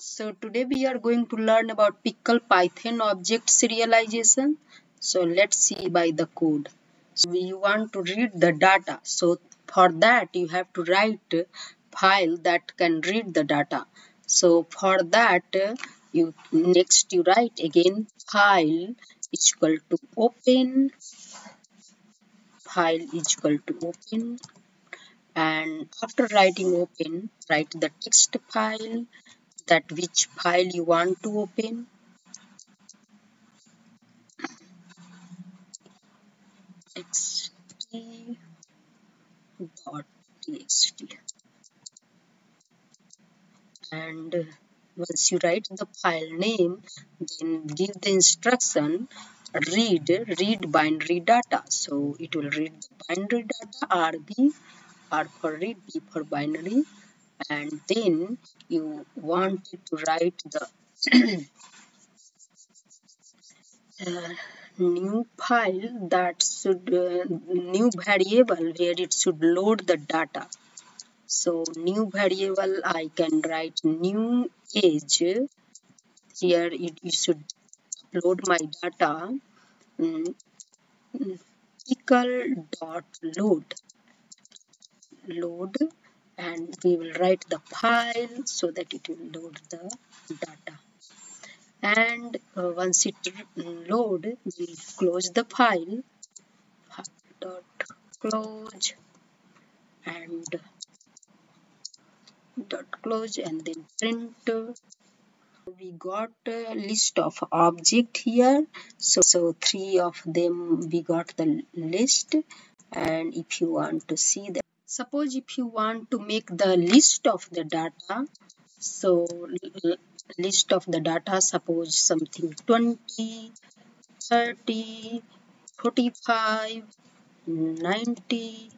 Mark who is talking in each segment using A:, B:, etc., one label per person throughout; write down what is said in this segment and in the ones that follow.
A: So today we are going to learn about Pickle Python object serialization. So let's see by the code. So we want to read the data. So for that you have to write a file that can read the data. So for that you write again file is equal to open, file is equal to open, and after writing open write the text file, that which file you want to open. txt.txt, and once you write the file name, then give the instruction read binary data. So it will read the binary data, rb, r for read, b for binary, and then you wanted to write the uh, new file that should new variable where it should load the data. So new variable I can write new age. Here you should upload my data. mm, Pickle dot load, and we will write the file so that it will load the data. And once it load, we close the file. Dot close and and then print. We got a list of object here, so three of them we got the list. And if you want to see that, suppose if you want to make the list of the data, so list of the data, suppose something 20, 30, 45, 90,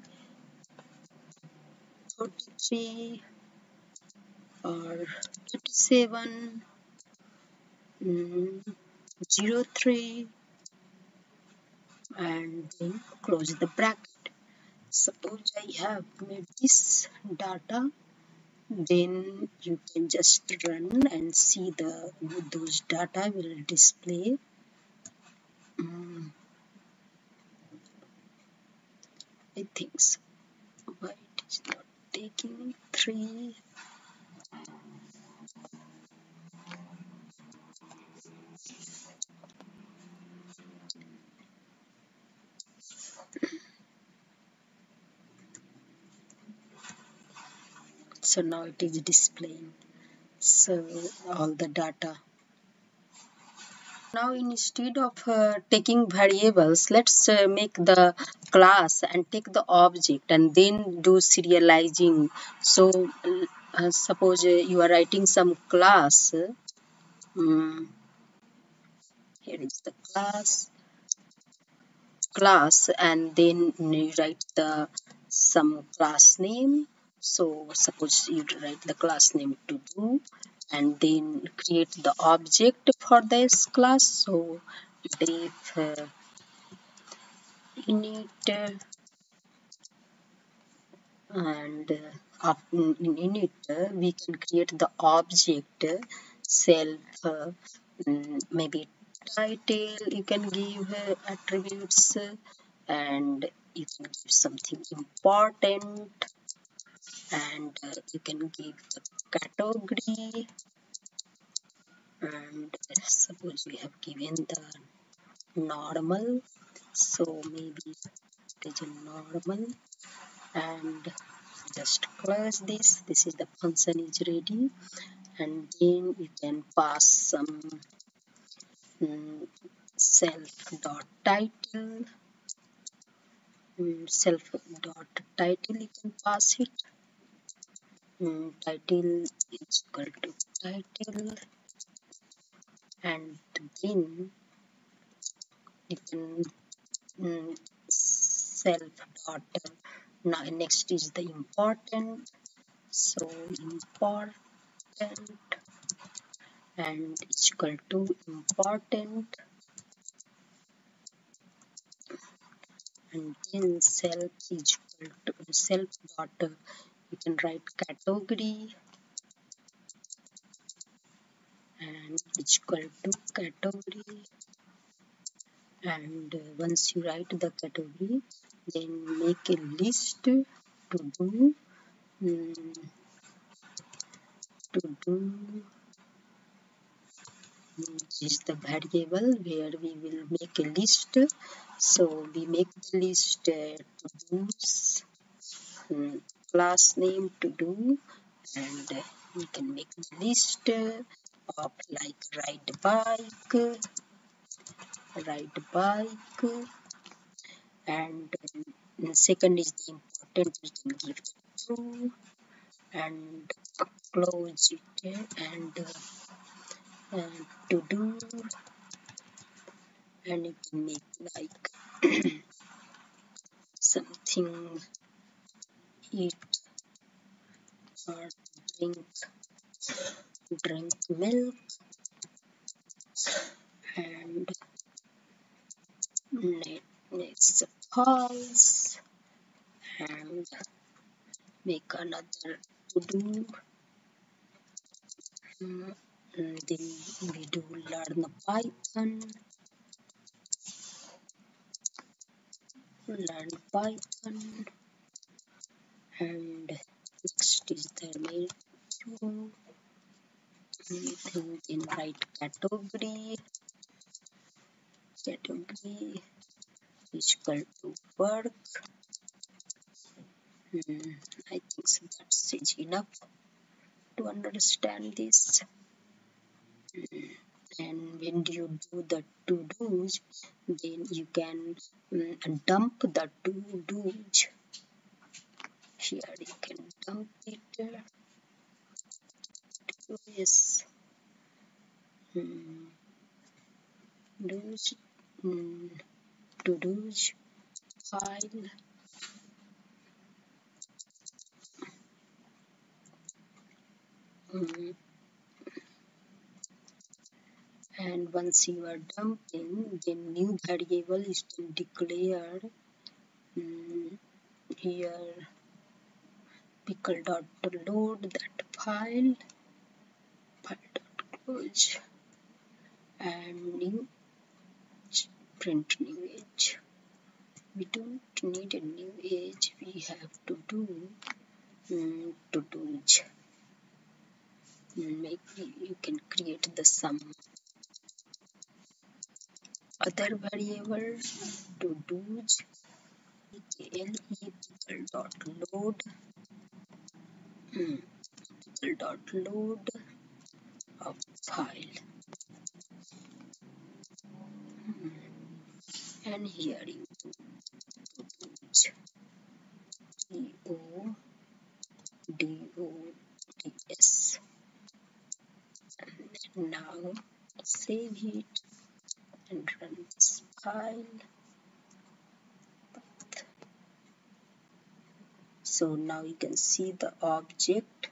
A: 43, or 87, 03, and then close the bracket. Suppose I have made this data, then you can just run and see those data will display. I think so. Why it is not taking 3? So now it is displaying so all the data. Now instead of taking variables, let's make the class and take the object and then do serializing. So suppose you are writing some class. Here is the class, and then you write the some class name. So suppose you write the class name to do, and then create the object for this class. So if init, and in init we can create the object self, maybe title, you can give attributes, and you can give something important, and you can give the category, and suppose we have given the normal, so maybe it is a normal, and just close this is the function is ready. And then you can pass some self dot title, self dot title you can pass it. Title is equal to title, and then you can self dot, now next is the important, so important, and is equal to important, and then self is equal to self dot, you can write category, and it's equal to category. And once you write the category, then make a list to do is the variable where we will make a list. So we make the list to do's, class name to do, and we can make the list of like ride bike, and second is the important, we can give the true and close it, and to do, and you can make like something eat or drink milk, and next pause and make another to do. And then we do learn Python, and next is the main anything in write category is equal to work. I think so that's is enough to understand this. And when you do the to-dos, then you can dump the to-dos. Here you can dump it. Yes. Do's, to-dos file. And once you are dumping, then new variable is declared here pickle.load that file dot close, and new print new age. We don't need a new age, we have to do to-dos. Maybe you can create the some other variable to-dos pickle.load of file, and here you do DODS. And now save it and run this file. So now you can see the object